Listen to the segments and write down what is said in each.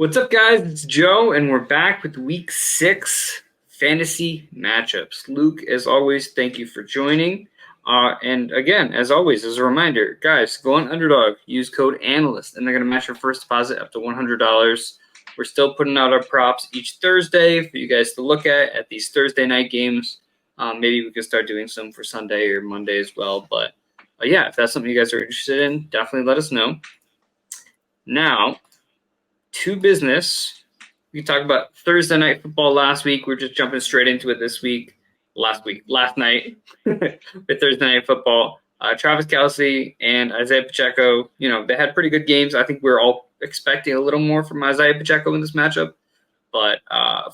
What's up, guys? It's Joe, and we're back with Week 6 fantasy matchups. Luke, as always, thank you for joining. And again, as always, as a reminder, guys, go on Underdog, use code ANALYST, and they're going to match your first deposit up to $100. We're still putting out our props each Thursday for you guys to look at these Thursday night games. Maybe we could start doing some for Sunday or Monday as well. But yeah, if that's something you guys are interested in, definitely let us know. Now, to business. We talked about Thursday night football last week. We're just jumping straight into it this week. Last night with Thursday night football. Travis Kelce and Isaiah Pacheco, they had pretty good games. I think we're all expecting a little more from Isaiah Pacheco in this matchup. But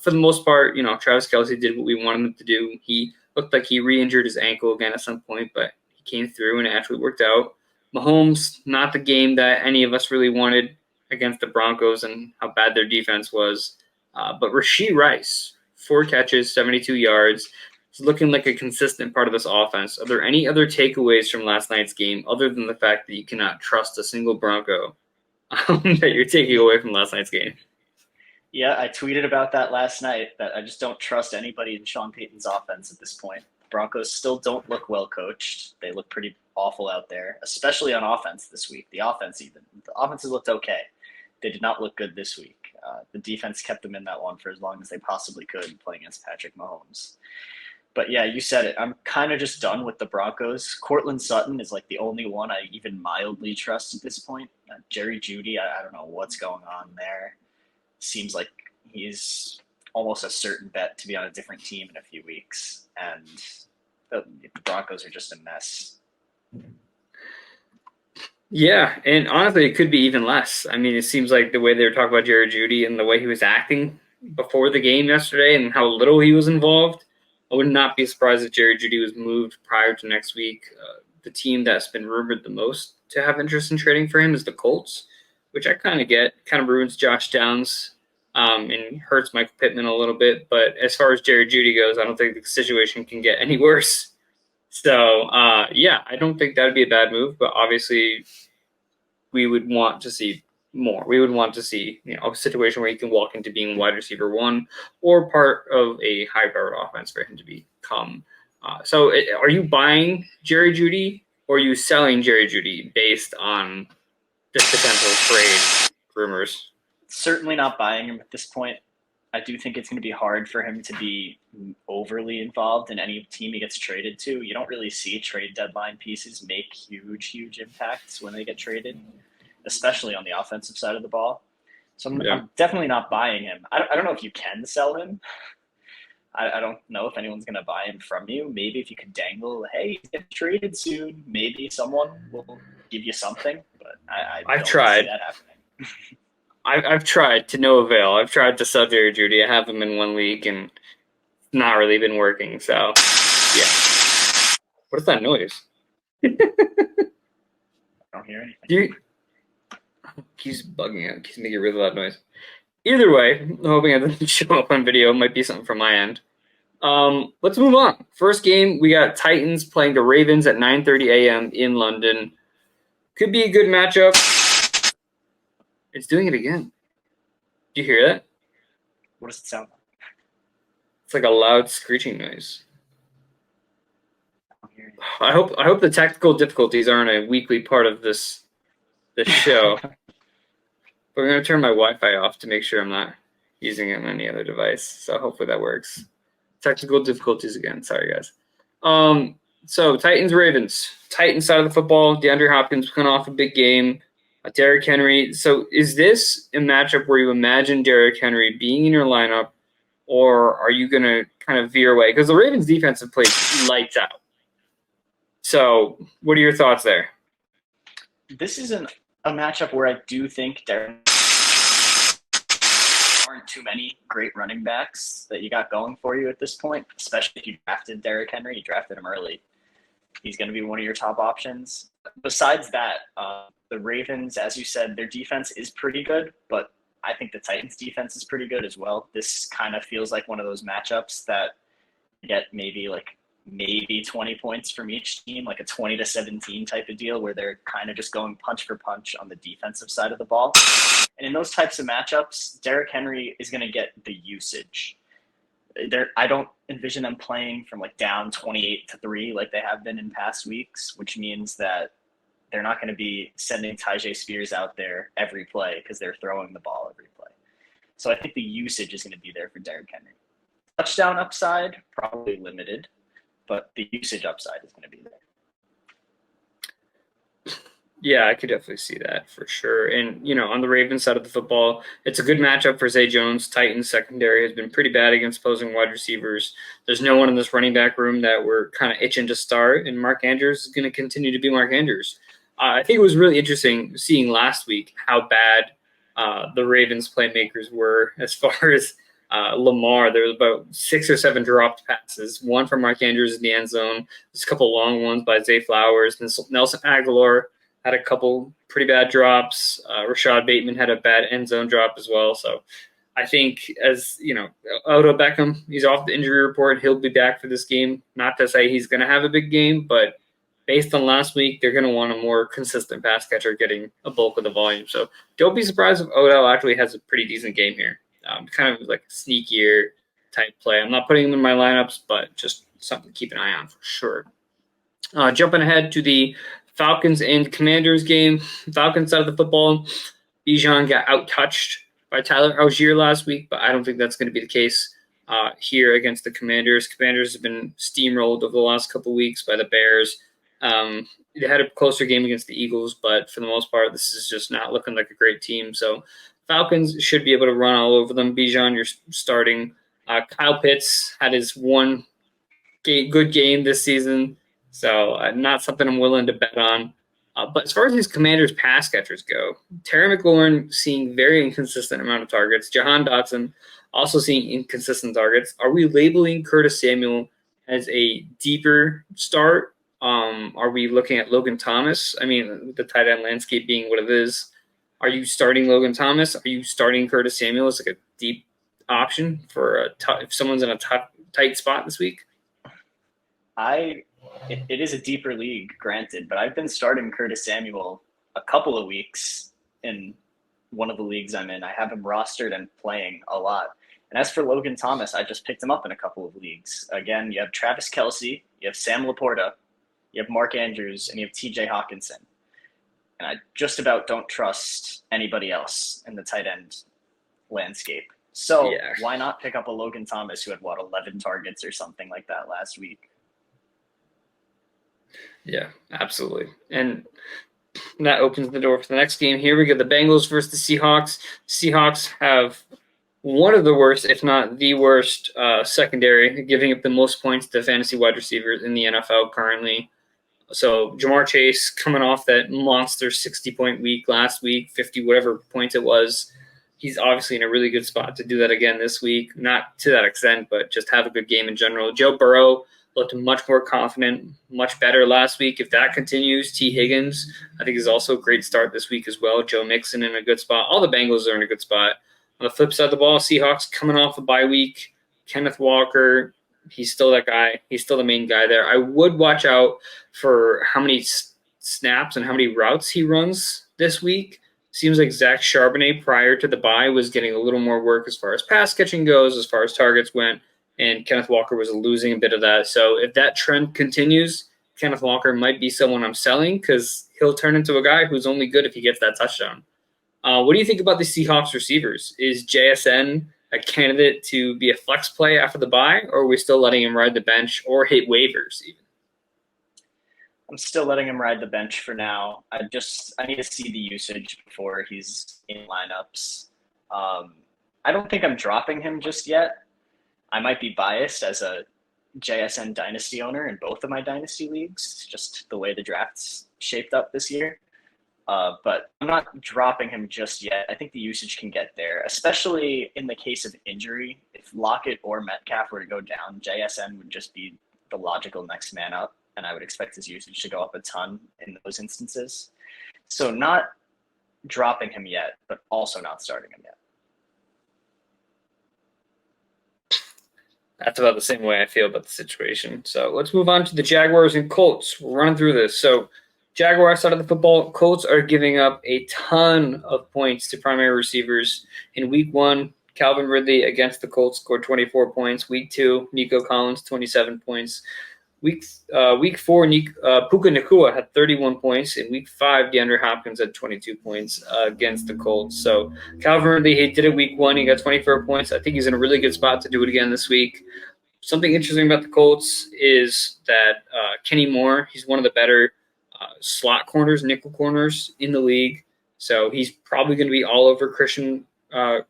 for the most part, Travis Kelce did what we wanted him to do. He looked like he re-injured his ankle again at some point, but he came through and it actually worked out. Mahomes, not the game that any of us really wanted against the Broncos and how bad their defense was. But Rashee Rice, 4 catches, 72 yards. It's looking like a consistent part of this offense. Are there any other takeaways from last night's game other than the fact that you cannot trust a single Bronco that you're taking away from last night's game? Yeah, I tweeted about that last night, that I just don't trust anybody in Sean Payton's offense at this point. The Broncos still don't look well coached. They look pretty awful out there, especially on offense this week. The offenses looked okay. They did not look good this week. The defense kept them in that one for as long as they possibly could playing against Patrick Mahomes. But yeah, you said it. I'm kind of just done with the Broncos. Courtland Sutton is like the only one I even mildly trust at this point. Jerry Jeudy, I don't know what's going on there. Seems like he's almost a certain bet to be on a different team in a few weeks. And the Broncos are just a mess. Yeah, and honestly, it could be even less. I mean, it seems like the way they were talking about Jerry Jeudy and the way he was acting before the game yesterday and how little he was involved, I would not be surprised if Jerry Jeudy was moved prior to next week. The team that's been rumored the most to have interest in trading for him is the Colts, which I kind of get. Kind of ruins Josh Downs and hurts Michael Pittman a little bit. But as far as Jerry Jeudy goes, I don't think the situation can get any worse. So, yeah, I don't think that would be a bad move, but obviously we would want to see more. We would want to see a situation where he can walk into being wide receiver 1 or part of a high-powered offense for him to become. So are you buying Jerry Jeudy or are you selling Jerry Jeudy based on this potential trade rumors? Certainly not buying him at this point. I do think it's going to be hard for him to be overly involved in any team he gets traded to. You don't really see trade deadline pieces make huge impacts when they get traded, especially on the offensive side of the ball. So I'm definitely not buying him. I don't know if you can sell him. I don't know if anyone's going to buy him from you. Maybe if you could dangle, hey, he's getting traded soon, maybe someone will give you something. But I don't see that happening. I've tried to no avail. I've tried to sell Jerry Jeudy. I have him in 1 league and not really been working. So, yeah. What is that noise? I don't hear anything. He's bugging out. He's making a really loud noise. Either way, I'm hoping it doesn't show up on video. It might be something from my end. Let's move on. First game, we got Titans playing the Ravens at 9:30 a.m. in London. Could be a good matchup. It's doing it again. Do you hear that? What does it sound like? It's like a loud screeching noise. I don't hear I hope the technical difficulties aren't a weekly part of this show. But we're going to turn my Wi-Fi off to make sure I'm not using it on any other device. So hopefully that works. Technical difficulties again. Sorry, guys. So Titans-Ravens. Titans side of the football. DeAndre Hopkins coming off a big game. Derrick Henry. So is this a matchup where you imagine Derrick Henry being in your lineup, or are you going to kind of veer away? Because the Ravens defense have played lights out. So what are your thoughts there? This is a matchup where I do think there aren't too many great running backs that you got going for you at this point, especially if you drafted Derrick Henry. You drafted him early. He's going to be one of your top options. Besides that, the Ravens, as you said, their defense is pretty good, but I think the Titans' defense is pretty good as well. This kind of feels like one of those matchups that get maybe like maybe 20 points from each team, like a 20-17 type of deal where they're kind of just going punch for punch on the defensive side of the ball. And in those types of matchups, Derrick Henry is going to get the usage. I don't envision them playing from like down 28-3 like they have been in past weeks, which means that they're not going to be sending Tyjae Spears out there every play because they're throwing the ball every play. So I think the usage is going to be there for Derrick Henry. Touchdown upside, probably limited, but the usage upside is going to be there. Yeah, I could definitely see that for sure. And, on the Ravens side of the football, it's a good matchup for Zay Jones. Titans secondary has been pretty bad against opposing wide receivers. There's no one in this running back room that we're kind of itching to start, and Mark Andrews is going to continue to be Mark Andrews. I think it was really interesting seeing last week how bad the Ravens playmakers were as far as Lamar. There was about 6 or 7 dropped passes, one from Mark Andrews in the end zone. There's a couple long ones by Zay Flowers. And Nelson Aguilar had a couple pretty bad drops. Rashad Bateman had a bad end zone drop as well. So I think Odell Beckham, he's off the injury report. He'll be back for this game. Not to say he's going to have a big game, but based on last week, they're going to want a more consistent pass catcher getting a bulk of the volume. So don't be surprised if Odell actually has a pretty decent game here. Kind of like a sneakier type play. I'm not putting him in my lineups, but just something to keep an eye on for sure. Jumping ahead to the Falcons and Commanders game. Falcons side of the football, Bijan got out-touched by Tyler Algier last week, but I don't think that's going to be the case here against the Commanders. Commanders have been steamrolled over the last couple weeks by the Bears. They had a closer game against the Eagles, but for the most part, this is just not looking like a great team. So Falcons should be able to run all over them. Bijan, you're starting. Kyle Pitts had his one good game this season. So not something I'm willing to bet on. But as far as these Commanders pass catchers go, Terry McLaurin seeing very inconsistent amount of targets. Jahan Dotson also seeing inconsistent targets. Are we labeling Curtis Samuel as a deeper start? Are we looking at Logan Thomas? I mean, the tight end landscape being what it is. Are you starting Logan Thomas? Are you starting Curtis Samuel as like a deep option for if someone's in a tight spot this week? It is a deeper league, granted, but I've been starting Curtis Samuel a couple of weeks in one of the leagues I'm in. I have him rostered and playing a lot. And as for Logan Thomas, I just picked him up in a couple of leagues. Again, you have Travis Kelce, you have Sam Laporta, you have Mark Andrews, and you have TJ Hawkinson. And I just about don't trust anybody else in the tight end landscape. So Why not pick up a Logan Thomas who had, 11 targets or something like that last week? Yeah, absolutely. And that opens the door for the next game. Here we go, the Bengals versus the Seahawks. Seahawks have one of the worst, if not the worst, secondary, giving up the most points to fantasy wide receivers in the NFL currently. So Jamar Chase coming off that monster 60-point week last week, 50 whatever points it was. He's obviously in a really good spot to do that again this week. Not to that extent, but just have a good game in general. Joe Burrow looked much more confident, much better last week. If that continues, T. Higgins, I think, is also a great start this week as well. Joe Mixon in a good spot. All the Bengals are in a good spot. On the flip side of the ball, Seahawks coming off a bye week. Kenneth Walker, he's still that guy. He's still the main guy there. I would watch out for how many snaps and how many routes he runs this week. Seems like Zach Charbonnet prior to the bye was getting a little more work as far as pass catching goes, as far as targets went, and Kenneth Walker was losing a bit of that. So if that trend continues, Kenneth Walker might be someone I'm selling because he'll turn into a guy who's only good if he gets that touchdown. What do you think about the Seahawks receivers? Is JSN a candidate to be a flex play after the bye, or are we still letting him ride the bench or hit waivers even? I'm still letting him ride the bench for now. I need to see the usage before he's in lineups. I don't think I'm dropping him just yet. I might be biased as a JSN dynasty owner in both of my dynasty leagues, just the way the draft's shaped up this year. But I'm not dropping him just yet. I think the usage can get there, especially in the case of injury. If Lockett or Metcalf were to go down, JSN would just be the logical next man up, and I would expect his usage to go up a ton in those instances. So not dropping him yet, but also not starting him yet. That's about the same way I feel about the situation. So let's move on to the Jaguars and Colts. We're running through this. So Jaguar side of the football, Colts are giving up a ton of points to primary receivers. In week 1, Calvin Ridley against the Colts scored 24 points. Week 2, Nico Collins, 27 points. Week 4, Puka Nacua had 31 points. In week 5, DeAndre Hopkins had 22 points against the Colts. So Calvin Ridley, he did it week 1. He got 24 points. I think he's in a really good spot to do it again this week. Something interesting about the Colts is that Kenny Moore, he's one of the better slot corners, nickel corners in the league. So he's probably going to be all over Christian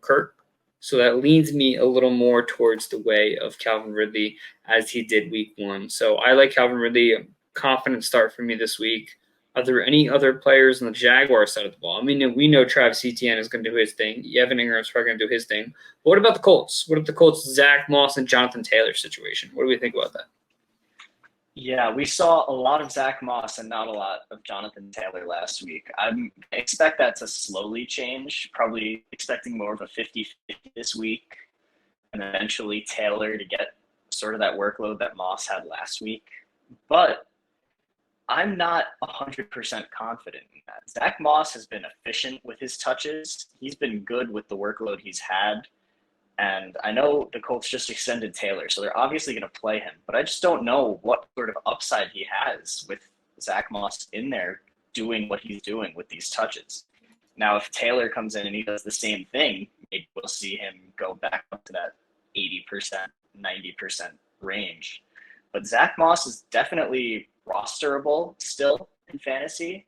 Kirk. So that leans me a little more towards the way of Calvin Ridley as he did week 1. So I like Calvin Ridley. A confident start for me this week. Are there any other players on the Jaguar side of the ball? I mean, we know Travis Etienne is going to do his thing. Evan Ingram's probably going to do his thing. But what about the Colts? What about the Colts, Zach Moss and Jonathan Taylor situation? What do we think about that? Yeah, we saw a lot of Zach Moss and not a lot of Jonathan Taylor last week. I expect that to slowly change, probably expecting more of a 50-50 this week, and eventually Taylor to get sort of that workload that Moss had last week. But I'm not 100% confident in that. Zach Moss has been efficient with his touches. He's been good with the workload he's had. And I know the Colts just extended Taylor, so they're obviously going to play him. But I just don't know what sort of upside he has with Zach Moss in there doing what he's doing with these touches. Now, if Taylor comes in and he does the same thing, maybe we'll see him go back up to that 80%, 90% range. But Zach Moss is definitely rosterable still in fantasy.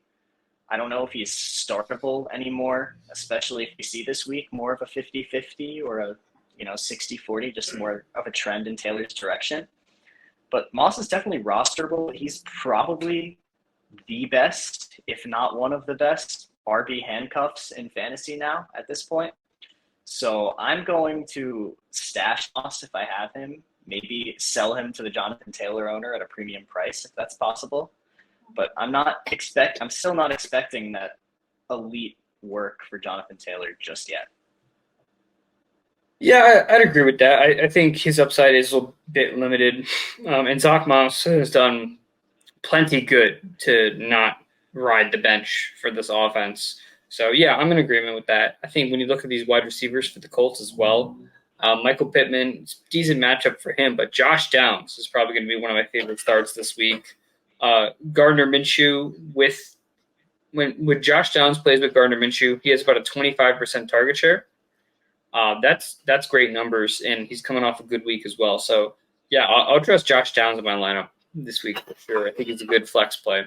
I don't know if he's startable anymore, especially if we see this week more of a 50-50 or a 60-40, just more of a trend in Taylor's direction. But Moss is definitely rosterable. He's probably the best, if not one of the best, RB handcuffs in fantasy now at this point. So I'm going to stash Moss if I have him, maybe sell him to the Jonathan Taylor owner at a premium price if that's possible. But I'm still not expecting that elite work for Jonathan Taylor just yet. Yeah, I'd agree with that. I think his upside is a bit limited. And Zach Moss has done plenty good to not ride the bench for this offense. So, yeah, I'm in agreement with that. I think when you look at these wide receivers for the Colts as well, Michael Pittman, it's a decent matchup for him, but Josh Downs is probably going to be one of my favorite starts this week. Gardner Minshew, when Josh Downs plays with Gardner Minshew, he has about a 25% target share. That's great numbers, and he's coming off a good week as well. So, yeah, I'll trust Josh Downs in my lineup this week for sure. I think he's a good flex play.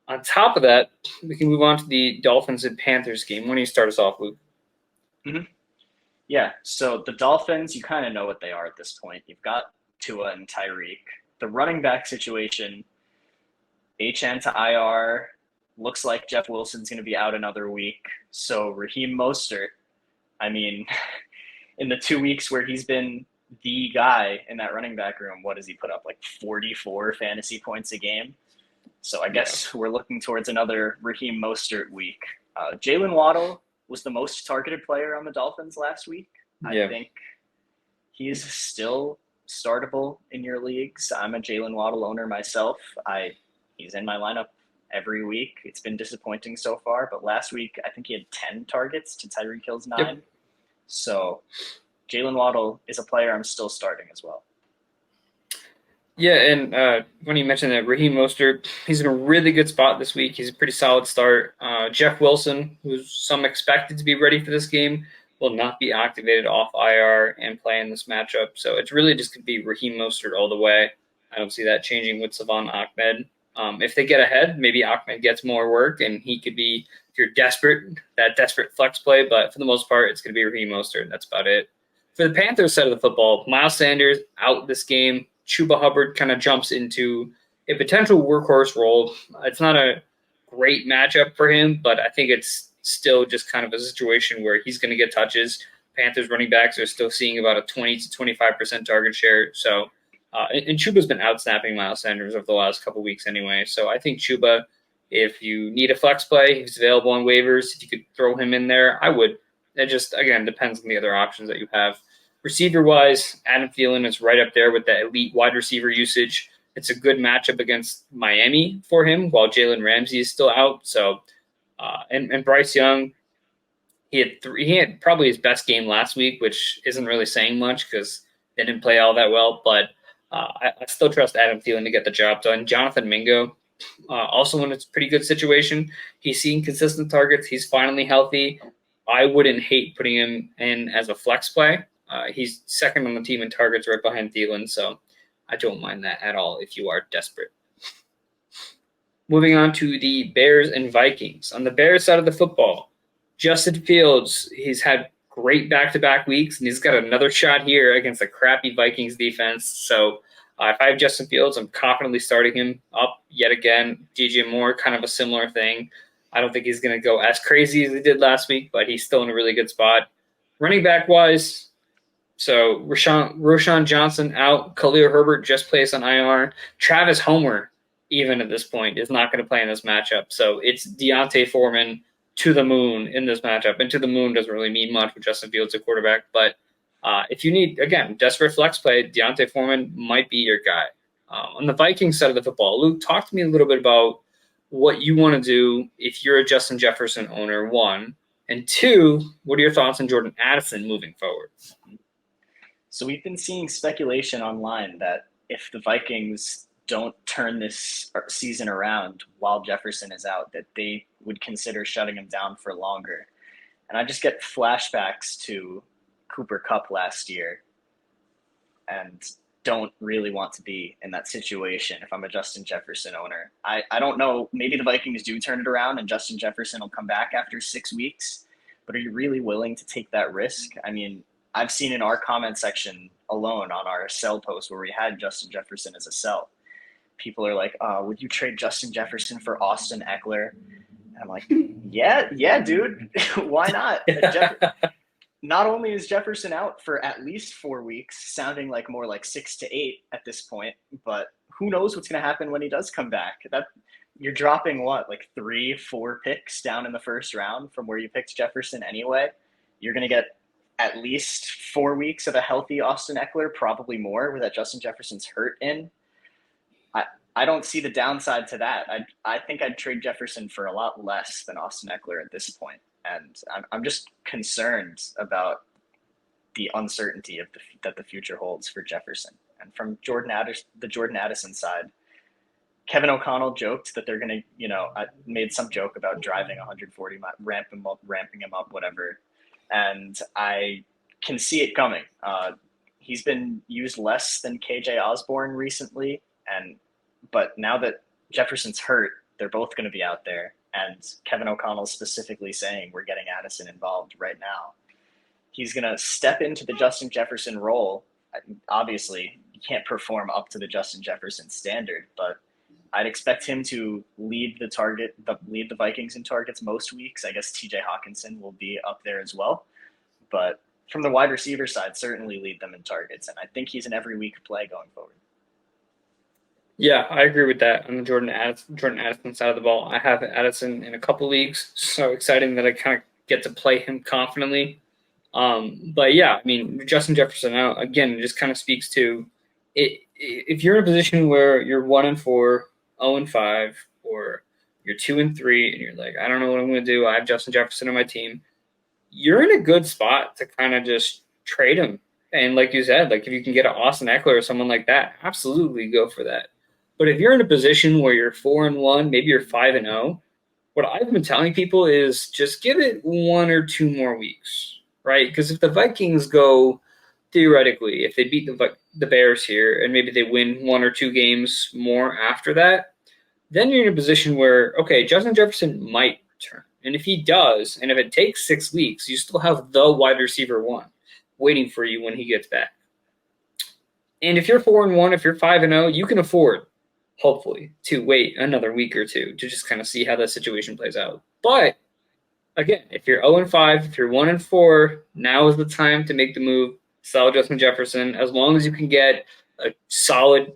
On top of that, we can move on to the Dolphins and Panthers game. When do you start us off, Luke? Mm-hmm. Yeah, so the Dolphins, you kind of know what they are at this point. You've got Tua and Tyreek. The running back situation, HN to IR, looks like Jeff Wilson's going to be out another week. So Raheem Mostert, I mean, in the 2 weeks where he's been the guy in that running back room, what does he put up, like 44 fantasy points a game? So I guess we're looking towards another Raheem Mostert week. Jalen Waddle was the most targeted player on the Dolphins last week. I think he's still startable in your leagues. I'm a Jalen Waddle owner myself. He's in my lineup every week. It's been disappointing so far, but last week I think he had 10 targets to Tyreek Hill's 9. Yep. So Jalen Waddle is a player I'm still starting as well. Yeah, and when you mentioned that, Raheem Mostert, he's in a really good spot this week. He's a pretty solid start. Jeff Wilson, who's some expected to be ready for this game, will not be activated off IR and play in this matchup. So it's really just going to be Raheem Mostert all the way. I don't see that changing with Savon Ahmed. If they get ahead, maybe Ahmed gets more work, and he could be, if you're desperate, that desperate flex play. But for the most part, it's going to be Raheem Mostert. That's about it. For the Panthers side of the football, Miles Sanders out this game. Chuba Hubbard kind of jumps into a potential workhorse role. It's not a great matchup for him, but I think it's still just kind of a situation where he's going to get touches. Panthers running backs are still seeing about a 20 to 25% target share. So, and Chuba's been out-snapping Miles Sanders over the last couple weeks anyway. So I think Chuba, if you need a flex play, he's available on waivers. If you could throw him in there, I would. It just, again, depends on the other options that you have. Receiver-wise, Adam Thielen is right up there with the elite wide receiver usage. It's a good matchup against Miami for him while Jalen Ramsey is still out. So, and Bryce Young, he had probably his best game last week, which isn't really saying much because they didn't play all that well. But I still trust Adam Thielen to get the job done. Jonathan Mingo, also in a pretty good situation. He's seeing consistent targets. He's finally healthy. I wouldn't hate putting him in as a flex play. He's second on the team in targets right behind Thielen, so I don't mind that at all if you are desperate. Moving on to the Bears and Vikings. On the Bears side of the football, Justin Fields, he's had great back-to-back weeks, and he's got another shot here against a crappy Vikings defense. So if I have Justin Fields, I'm confidently starting him up yet again. DJ Moore, kind of a similar thing. I don't think he's going to go as crazy as he did last week, but he's still in a really good spot. Running back-wise, so Roschon Johnson out. Khalil Herbert just placed on IR. Travis Homer, even at this point, is not going to play in this matchup. So it's Deontay Foreman to the moon in this matchup. And to the moon doesn't really mean much with Justin Fields at quarterback. But if you need, again, desperate flex play, Deontay Foreman might be your guy. On the Vikings side of the football, Luke, talk to me a little bit about what you want to do if you're a Justin Jefferson owner, one. And two, what are your thoughts on Jordan Addison moving forward? So we've been seeing speculation online that if the Vikings don't turn this season around while Jefferson is out, that they would consider shutting him down for longer. And I just get flashbacks to Cooper Kupp last year and don't really want to be in that situation if I'm a Justin Jefferson owner. I don't know, maybe the Vikings do turn it around and Justin Jefferson will come back after 6 weeks, but are you really willing to take that risk? I mean, I've seen in our comment section alone on our sell post where we had Justin Jefferson as a sell, people are like, would you trade Justin Jefferson for Austin Eckler? And I'm like, yeah, dude, why not? Not only is Jefferson out for at least 4 weeks, sounding like more like 6 to 8 at this point, but who knows what's going to happen when he does come back? That you're dropping what, like 3-4 picks down in the first round from where you picked Jefferson anyway. You're going to get at least 4 weeks of a healthy Austin Eckler, probably more, where that Justin Jefferson's hurt in. I don't see the downside to that. I think I'd trade Jefferson for a lot less than Austin Eckler at this point. And I'm just concerned about the uncertainty of that the future holds for Jefferson. And from the Jordan Addison side, Kevin O'Connell joked that they're going to, I made some joke about driving 140, ramping him up, whatever. And I can see it coming. He's been used less than KJ Osborne recently, but now that Jefferson's hurt, they're both going to be out there. And Kevin O'Connell's specifically saying we're getting Addison involved right now. He's going to step into the Justin Jefferson role. Obviously, he can't perform up to the Justin Jefferson standard, but I'd expect him to lead the Vikings in targets most weeks. I guess TJ Hawkinson will be up there as well. But from the wide receiver side, certainly lead them in targets. And I think he's an every week play going forward. Yeah, I agree with that on the Jordan Addison side of the ball. I have Addison in a couple leagues, so exciting that I kind of get to play him confidently. But yeah, I mean, Justin Jefferson out again. It just kind of speaks to it. If you're in a position where you're 1-4, 0-5, or you're 2-3, and you're like, I don't know what I'm going to do. I have Justin Jefferson on my team. You're in a good spot to kind of just trade him. And like you said, like if you can get an Austin Eckler or someone like that, absolutely go for that. But if you're in a position where you're 4-1, maybe you're 5-0, what I've been telling people is just give it 1 or 2 more weeks, right? Because if the Vikings go, theoretically, if they beat the Bears here and maybe they win 1 or 2 games more after that, then you're in a position where, okay, Justin Jefferson might return. And if he does, and if it takes 6 weeks, you still have the wide receiver 1 waiting for you when he gets back. And if you're 4-1, if you're 5-0, you can afford, hopefully, to wait another week or 2 to just kind of see how the situation plays out. But again, if you're 0-5, if you're 1-4, now is the time to make the move, sell Justin Jefferson. As long as you can get a solid,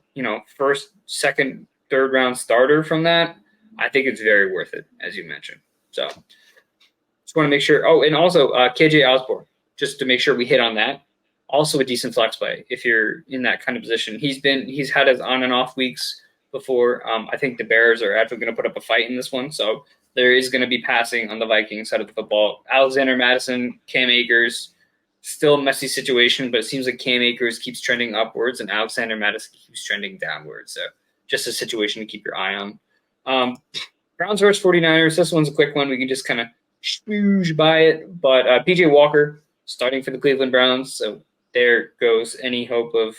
first, second, third round starter from that, I think it's very worth it, as you mentioned. So just want to make sure. Oh, and also KJ Osborne, just to make sure we hit on that. also a decent flex play if you're in that kind of position. He's had his on and off weeks before. I think the Bears are actually going to put up a fight in this one, so there is going to be passing on the Vikings side of the football. Alexander Madison, Cam Akers, still a messy situation, but it seems like Cam Akers keeps trending upwards and Alexander Madison keeps trending downwards. So just a situation to keep your eye on. Browns versus 49ers. This one's a quick one. We can just kind of spooge by it. But PJ Walker starting for the Cleveland Browns. So there goes any hope of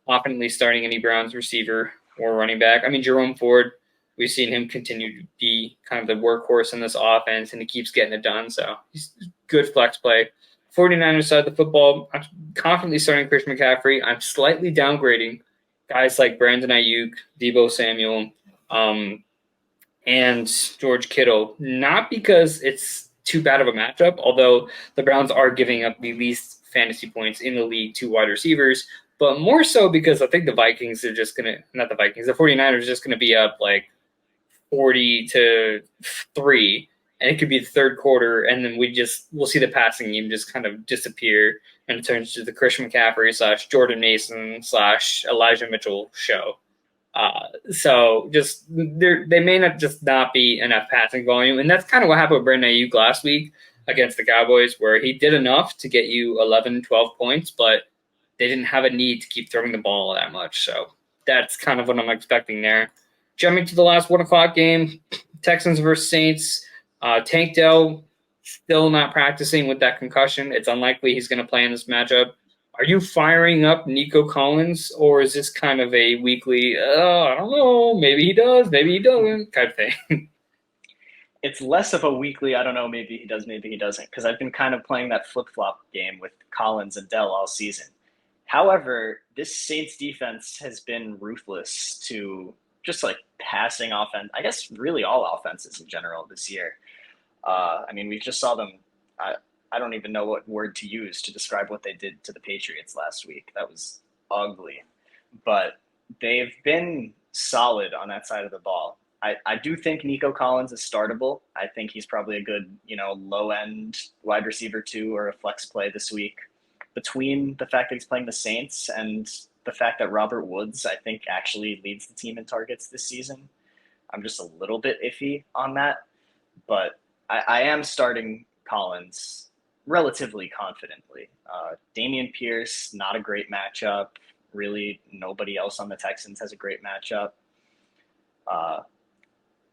confidently starting any Browns receiver or running back. I mean, Jerome Ford, we've seen him continue to be kind of the workhorse in this offense, and he keeps getting it done. So he's good flex play. 49ers side of the football, I'm confidently starting Christian McCaffrey. I'm slightly downgrading guys like Brandon Ayuk, Deebo Samuel, and George Kittle, not because it's too bad of a matchup, although the Browns are giving up the least fantasy points in the league to wide receivers, but more so because I think the 49ers are just going to be up like 40-3, and it could be the third quarter, and then we'll see the passing game just kind of disappear, and it turns to the Christian McCaffrey / Jordan Mason / Elijah Mitchell show. So just they may not be enough passing volume, and that's kind of what happened with Brandon Ayuk last week against the Cowboys, where he did enough to get you 11, 12 points, but they didn't have a need to keep throwing the ball that much. So that's kind of what I'm expecting there. Jumping to the last 1 o'clock game, Texans versus Saints. Tank Dell still not practicing with that concussion. It's unlikely he's going to play in this matchup. Are you firing up Nico Collins, or is this kind of a weekly, I don't know, maybe he does, maybe he doesn't kind of thing? It's less of a weekly, I don't know, maybe he does, maybe he doesn't, because I've been kind of playing that flip-flop game with Collins and Dell all season. However, this Saints defense has been ruthless to just like passing offense, I guess really all offenses in general this year. I mean, we just saw them. I don't even know what word to use to describe what they did to the Patriots last week. That was ugly. But they've been solid on that side of the ball. I do think Nico Collins is startable. I think he's probably a good, low-end wide receiver 2 or a flex play this week. Between the fact that he's playing the Saints and the fact that Robert Woods, I think, actually leads the team in targets this season, I'm just a little bit iffy on that. But I am starting Collins relatively confidently. Dameon Pierce, not a great matchup. Really, nobody else on the Texans has a great matchup.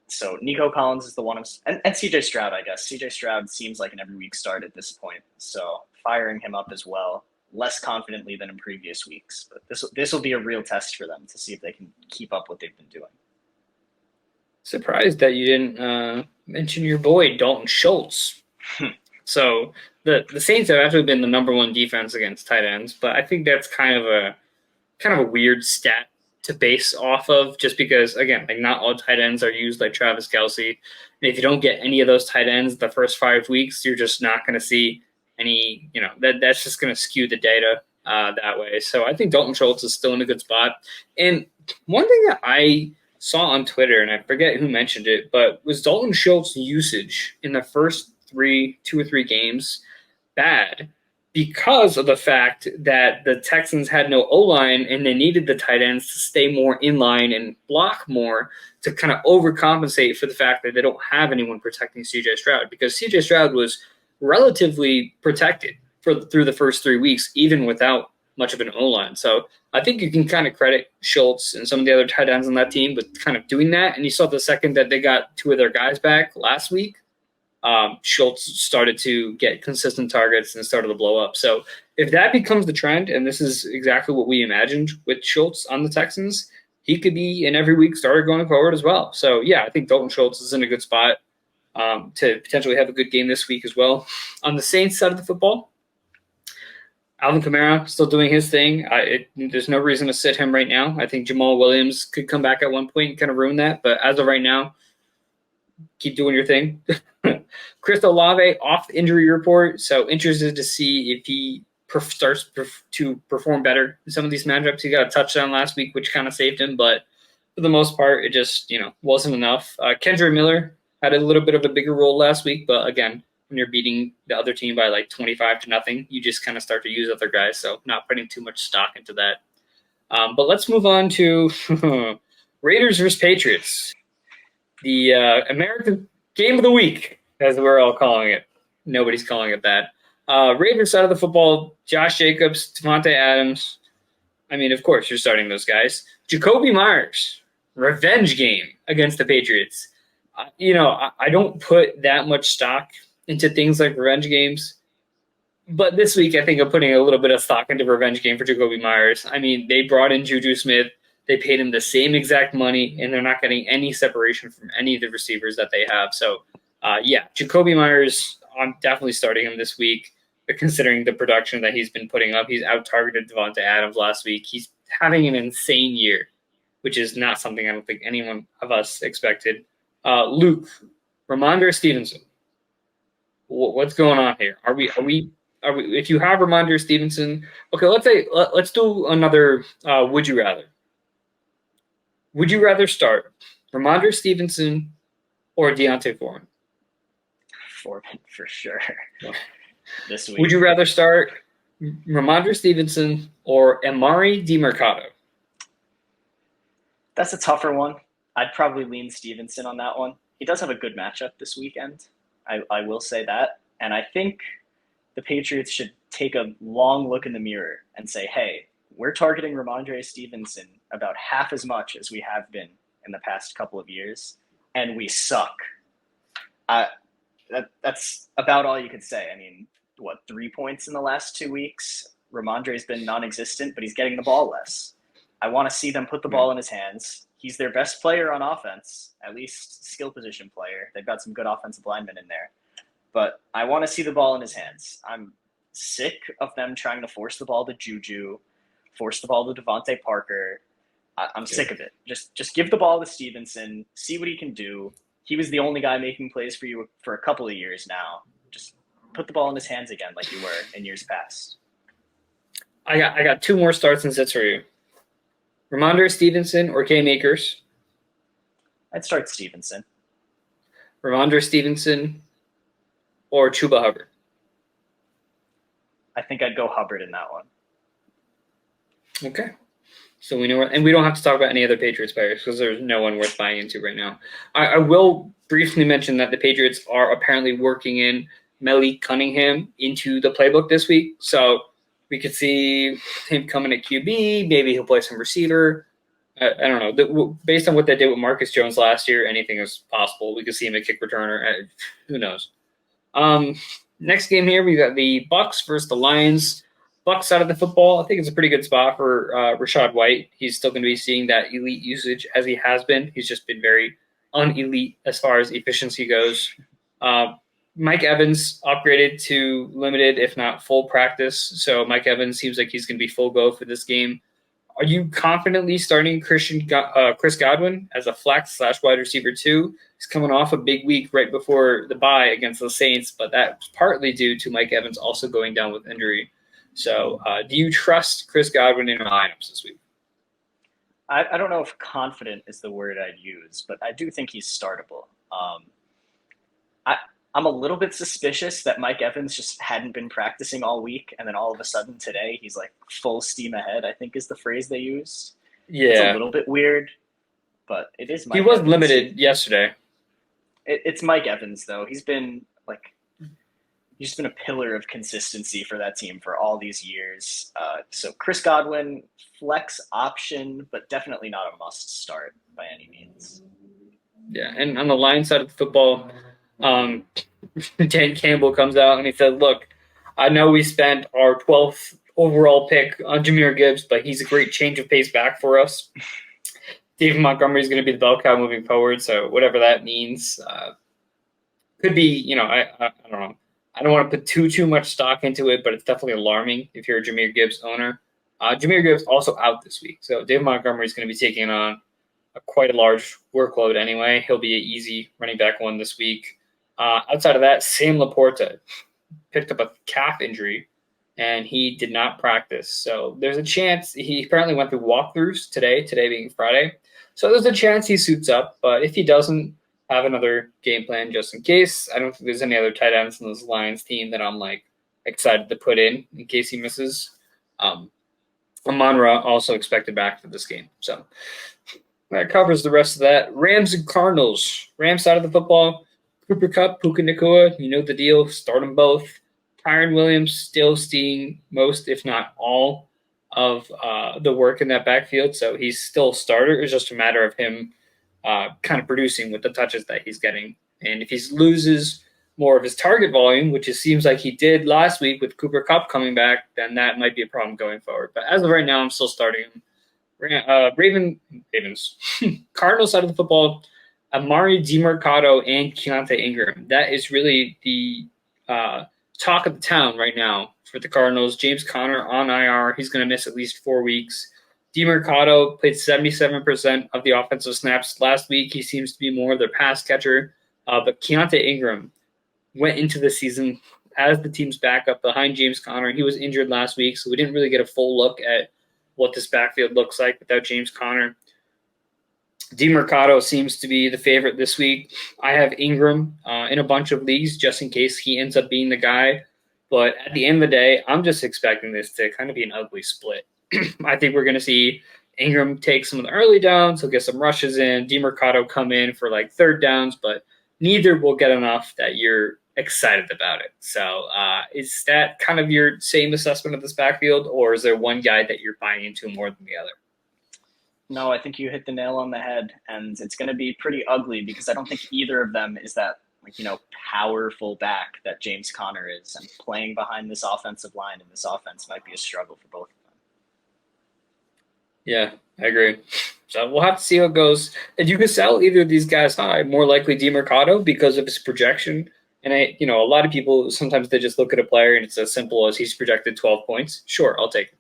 So Nico Collins is the one, and CJ Stroud, I guess. CJ Stroud seems like an every week start at this point. So firing him up as well, less confidently than in previous weeks. But this will be a real test for them to see if they can keep up what they've been doing. Surprised that you didn't mention your boy Dalton Schultz. So the Saints have actually been the number 1 defense against tight ends, but I think that's kind of a weird stat to base off of, just because, again, like not all tight ends are used like Travis Kelce. And if you don't get any of those tight ends the first 5 weeks, you're just not going to see any, that's just going to skew the data that way. So I think Dalton Schultz is still in a good spot. And one thing that I saw on Twitter, and I forget who mentioned it, but was Dalton Schultz usage in the first 2 or 3 games bad because of the fact that the Texans had no O-line and they needed the tight ends to stay more in line and block more to kind of overcompensate for the fact that they don't have anyone protecting CJ Stroud, because CJ Stroud was relatively protected through the first 3 weeks, even without much of an O-line. So I think you can kind of credit Schultz and some of the other tight ends on that team with kind of doing that. And you saw the second that they got 2 of their guys back last week, Schultz started to get consistent targets and started to blow up. So if that becomes the trend, and this is exactly what we imagined with Schultz on the Texans, he could be an every week starter going forward as well. So yeah, I think Dalton Schultz is in a good spot to potentially have a good game this week as well. On the Saints side of the football, Alvin Kamara still doing his thing. There's no reason to sit him right now. I think Jamal Williams could come back at one point and kind of ruin that. But as of right now, keep doing your thing. Chris Olave off the injury report, so interested to see if he starts to perform better in some of these matchups. He got a touchdown last week, which kind of saved him, but for the most part, it just wasn't enough. Kendra Miller had a little bit of a bigger role last week, but again, when you're beating the other team by like 25-0. You just kind of start to use other guys, so not putting too much stock into that. But let's move on to Raiders versus Patriots, the American game of the week, as we're all calling it. Nobody's calling it that. Raiders side of the football, Josh Jacobs, Devontae Adams. I mean, of course, you're starting those guys. Jacoby Myers, revenge game against the Patriots. I don't put that much stock into things like revenge games. But this week, I think I'm putting a little bit of stock into revenge game for Jacoby Myers. I mean, they brought in Juju Smith. They paid him the same exact money, and they're not getting any separation from any of the receivers that they have. So, Jacoby Myers, I'm definitely starting him this week, considering the production that he's been putting up. He's out-targeted Devontae Adams last week. He's having an insane year, which is not something I don't think anyone of us expected. Luke, Ramondre Stevenson, what's going on here? Are we? If you have Ramondre Stevenson, okay, let's do another. Would you rather? Would you rather start Ramondre Stevenson or Deontay Foreman? Foreman for sure. This week. Would you rather start Ramondre Stevenson or Amari DiMercado? That's a tougher one. I'd probably lean Stevenson on that one. He does have a good matchup this weekend. I will say that. And I think the Patriots should take a long look in the mirror and say, hey, we're targeting Ramondre Stevenson about half as much as we have been in the past couple of years, and we suck. That's about all you could say. I mean, 3 points in the last 2 weeks? Ramondre's been non-existent, but he's getting the ball less. I want to see them put the ball in his hands. He's their best player on offense, at least skill position player. They've got some good offensive linemen in there. But I want to see the ball in his hands. I'm sick of them trying to force the ball to Juju, force the ball to Devontae Parker. I'm sick of it. Just give the ball to Stevenson, see what he can do. He was the only guy making plays for you for a couple of years now. Just put the ball in his hands again like you were in years past. I got 2 more starts and sits for you. Ramondre Stevenson or Cam Akers? I'd start Stevenson. Ramondre Stevenson or Chuba Hubbard? I think I'd go Hubbard in that one. Okay. So we know and we don't have to talk about any other Patriots players because there's no one worth buying into right now. I will briefly mention that the Patriots are apparently working in Malik Cunningham into the playbook this week. So we could see him coming at QB. Maybe he'll play some receiver. I don't know. Based on what they did with Marcus Jones last year, anything is possible. We could see him a kick returner. Who knows? Next game here, we got the Bucs versus the Lions. Bucs side of the football, I think it's a pretty good spot for Rachaad White. He's still going to be seeing that elite usage as he has been. He's just been very unelite as far as efficiency goes. Mike Evans upgraded to limited, if not full practice. So Mike Evans seems like he's going to be full go for this game. Are you confidently starting Chris Godwin as a flex / wide receiver 2? He's coming off a big week right before the bye against the Saints, but that's partly due to Mike Evans also going down with injury. So do you trust Chris Godwin in your lineups this week? I don't know if confident is the word I'd use, but I do think he's startable. I'm a little bit suspicious that Mike Evans just hadn't been practicing all week, and then all of a sudden today he's like full steam ahead, I think is the phrase they used. Yeah. It's a little bit weird, but it is Mike He was Evans. limited yesterday. It's Mike Evans, though. He's been a pillar of consistency for that team for all these years. So Chris Godwin, flex option, but definitely not a must start by any means. Yeah, and on the Lions side of the football, Dan Campbell comes out and he said, look, I know we spent our 12th overall pick on Jahmyr Gibbs, but he's a great change of pace back for us. David Montgomery is going to be the bell cow moving forward, so whatever that means. Could be, I don't know. I don't want to put too much stock into it, but it's definitely alarming if you're a Jahmyr Gibbs owner. Jahmyr Gibbs also out this week, so David Montgomery is going to be taking on quite a large workload anyway. He'll be an easy running back 1 this week. Outside of that, Sam Laporta picked up a calf injury, and he did not practice. So there's a chance he apparently went through walkthroughs today being Friday. So there's a chance he suits up, but if he doesn't, have another game plan just in case. I don't think there's any other tight ends in this Lions team that I'm like excited to put in case he misses. Amon-Ra also expected back for this game. So that covers the rest of that. Rams and Cardinals. Rams side of the football. Cooper Kupp, Puka Nacua, you know the deal. Start them both. Kyron Williams still seeing most, if not all, of the work in that backfield. So he's still a starter. It's just a matter of him kind of producing with the touches that he's getting. And if he loses more of his target volume, which it seems like he did last week with Cooper Kupp coming back, then that might be a problem going forward. But as of right now, I'm still starting him. Ravens, Cardinals side of the football, Amari DiMercado and Keontae Ingram. That is really the talk of the town right now for the Cardinals. James Conner on IR. He's going to miss at least 4 weeks. DiMercado played 77% of the offensive snaps last week. He seems to be more of their pass catcher. But Keontae Ingram went into the season as the team's backup behind James Conner. He was injured last week, so we didn't really get a full look at what this backfield looks like without James Conner. DiMercado seems to be the favorite this week. I have Ingram in a bunch of leagues just in case he ends up being the guy. But at the end of the day, I'm just expecting this to kind of be an ugly split. I think we're going to see Ingram take some of the early downs. He'll get some rushes in. DiMercado come in for like third downs, but neither will get enough that you're excited about it. So is that kind of your same assessment of this backfield, or is there one guy that you're buying into more than the other? No, I think you hit the nail on the head, and it's going to be pretty ugly because I don't think either of them is that powerful back that James Conner is, and playing behind this offensive line in this offense might be a struggle for both of them. Yeah, I agree. So we'll have to see how it goes. And you can sell either of these guys high, more likely DiMercado because of his projection. And a lot of people, sometimes they just look at a player and it's as simple as he's projected 12 points. Sure, I'll take it.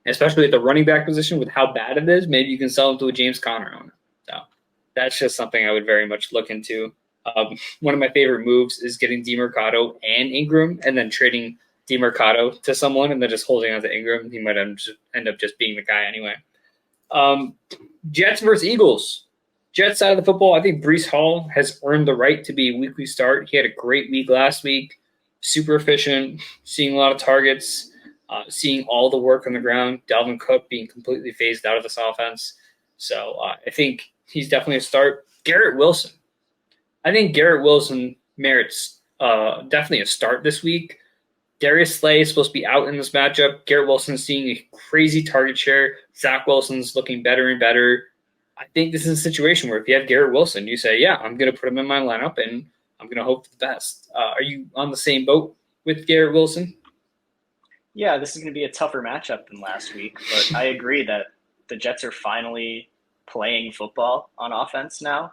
Especially at the running back position with how bad it is, maybe you can sell him to a James Conner owner. So that's just something I would very much look into. One of my favorite moves is getting DiMercado and Ingram and then trading DiMercado to someone and then just holding on to Ingram. He might end up just being the guy anyway. Jets versus Eagles. Jets side of the football, I think Breece Hall has earned the right to be a weekly start. He had a great week last week, super efficient, seeing a lot of targets, seeing all the work on the ground. Dalvin Cook being completely phased out of this offense. So I think he's definitely a start. Garrett Wilson. I think Garrett Wilson merits definitely a start this week. Darius Slay is supposed to be out in this matchup. Garrett Wilson's seeing a crazy target share. Zach Wilson's looking better and better. I think this is a situation where if you have Garrett Wilson, you say, yeah, I'm going to put him in my lineup and I'm going to hope for the best. Are you on the same boat with Garrett Wilson? Yeah, this is going to be a tougher matchup than last week, but I agree that the Jets are finally playing football on offense now.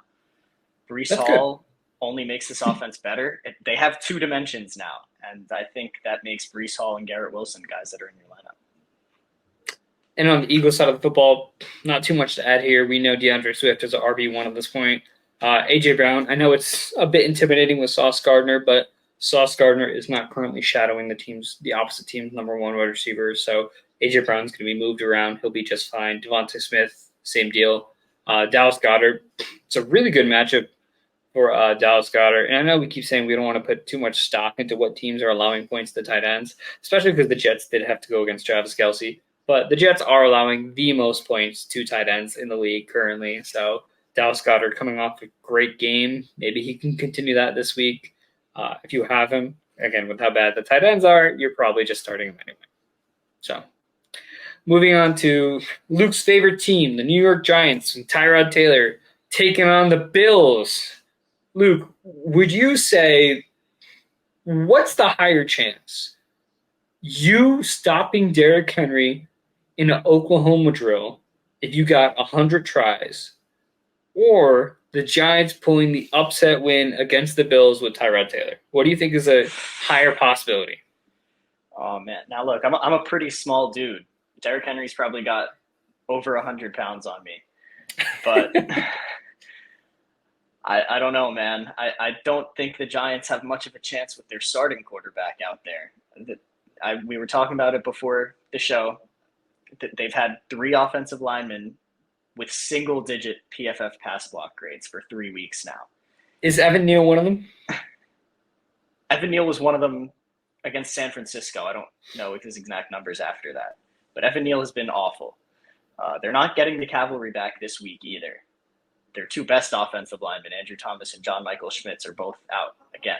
Breece Hall only makes this offense better. They have two dimensions now, and I think that makes Breece Hall and Garrett Wilson guys that are in your lineup. And on the Eagles side of the football, not too much to add here. We know DeAndre Swift is an RB1 at this point. A.J. Brown, I know it's a bit intimidating with Sauce Gardner, but Sauce Gardner is not currently shadowing the opposite team's number one wide receiver. So A.J. Brown's going to be moved around. He'll be just fine. Devontae Smith, same deal. Dallas Goedert, it's a really good matchup for Dallas Goedert. And I know we keep saying we don't want to put too much stock into what teams are allowing points to tight ends, especially because the Jets did have to go against Travis Kelce. But the Jets are allowing the most points to tight ends in the league currently. So Dallas Goedert coming off a great game. Maybe he can continue that this week. If you have him, again, with how bad the tight ends are, you're probably just starting him anyway. So moving on to Luke's favorite team, the New York Giants, and Tyrod Taylor taking on the Bills. Luke, would you say what's the higher chance? You stopping Derrick Henry in an Oklahoma drill if you got 100 tries, or the Giants pulling the upset win against the Bills with Tyrod Taylor? What do you think is a higher possibility? Oh, man. Now, look, I'm a pretty small dude. Derrick Henry's probably got over 100 pounds on me. But I don't know, man. I don't think the Giants have much of a chance with their starting quarterback out there. We were talking about it before the show. They've had 3 offensive linemen with single-digit PFF pass block grades for 3 weeks now. Is Evan Neal one of them? Evan Neal was one of them against San Francisco. I don't know his exact numbers after that. But Evan Neal has been awful. They're not getting the cavalry back this week either. Their two best offensive linemen, Andrew Thomas and John Michael Schmitz, are both out again.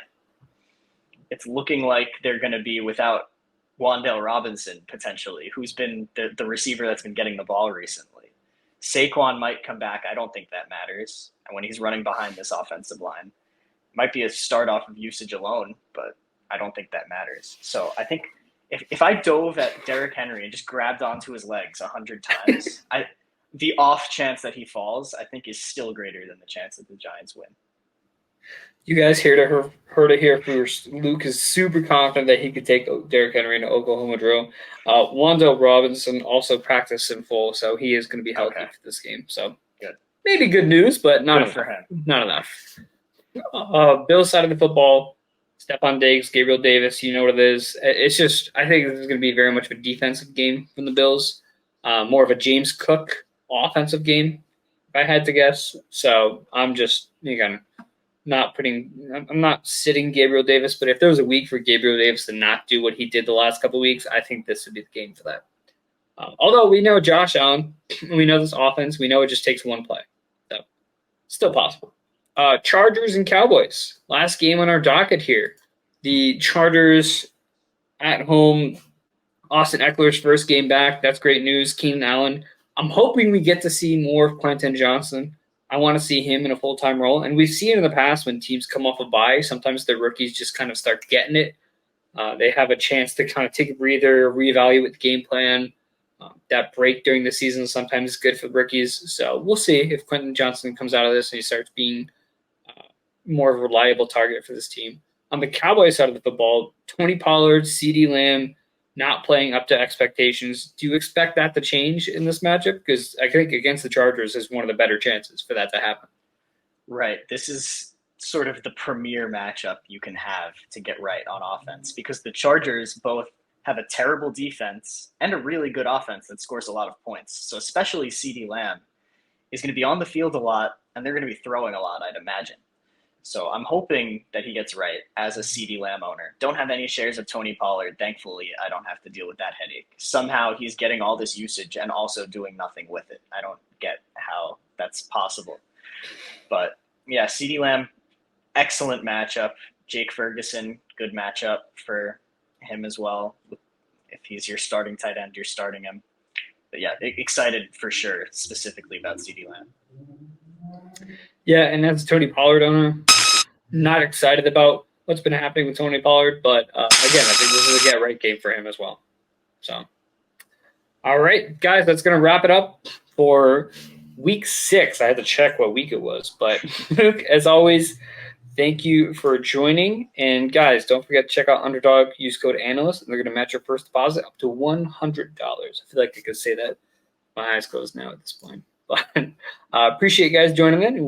It's looking like they're going to be without Wan'Dale Robinson, potentially, who's been the receiver that's been getting the ball recently. Saquon might come back. I don't think that matters. And when he's running behind this offensive line, it might be a start off of usage alone, but I don't think that matters. So I think if I dove at Derrick Henry and just grabbed onto his legs 100 times, the off chance that he falls, I think, is still greater than the chance that the Giants win. You guys heard it here first. Luke is super confident that he could take Derrick Henry into Oklahoma drill. Wan'Dale Robinson also practiced in full, so he is going to be healthy for this game. So good. Maybe good news, but not enough for him. Not enough. Bills side of the football, Stephon Diggs, Gabriel Davis, you know what it is. It's just, I think this is going to be very much of a defensive game from the Bills. More of a James Cook offensive game, if I had to guess. So I'm just, I'm not sitting Gabriel Davis, but if there was a week for Gabriel Davis to not do what he did the last couple of weeks, I think this would be the game for that. Although we know Josh Allen, we know this offense, we know it just takes one play. So still possible. Chargers and Cowboys. Last game on our docket here. The Chargers at home. Austin Eckler's first game back. That's great news. Keenan Allen. I'm hoping we get to see more of Quentin Johnson. I want to see him in a full-time role. And we've seen in the past when teams come off a bye, sometimes the rookies just kind of start getting it. They have a chance to kind of take a breather, reevaluate the game plan. That break during the season sometimes is good for the rookies. So we'll see if Quentin Johnson comes out of this and he starts being more of a reliable target for this team. On the Cowboys side of the football, Tony Pollard, CeeDee Lamb, not playing up to expectations. Do you expect that to change in this matchup? Because I think against the Chargers is one of the better chances for that to happen. Right. This is sort of the premier matchup you can have to get right on offense because the Chargers both have a terrible defense and a really good offense that scores a lot of points. So especially CeeDee Lamb is going to be on the field a lot, and they're going to be throwing a lot, I'd imagine. So I'm hoping that he gets right as a CeeDee Lamb owner. Don't have any shares of Tony Pollard. Thankfully, I don't have to deal with that headache. Somehow he's getting all this usage and also doing nothing with it. I don't get how that's possible. But yeah, CeeDee Lamb, excellent matchup. Jake Ferguson, good matchup for him as well. If he's your starting tight end, you're starting him. But yeah, excited for sure, specifically about CeeDee Lamb. Yeah, and as a Tony Pollard owner, not excited about what's been happening with Tony Pollard, but again, I think this is a get-right game for him as well. So, all right, guys, that's going to wrap it up for Week 6. I had to check what week it was, but as always, thank you for joining. And guys, don't forget to check out Underdog. Use code ANALYST, and they're going to match your first deposit up to $100. I feel like I could say that. My eyes closed now at this point. But appreciate you guys joining in.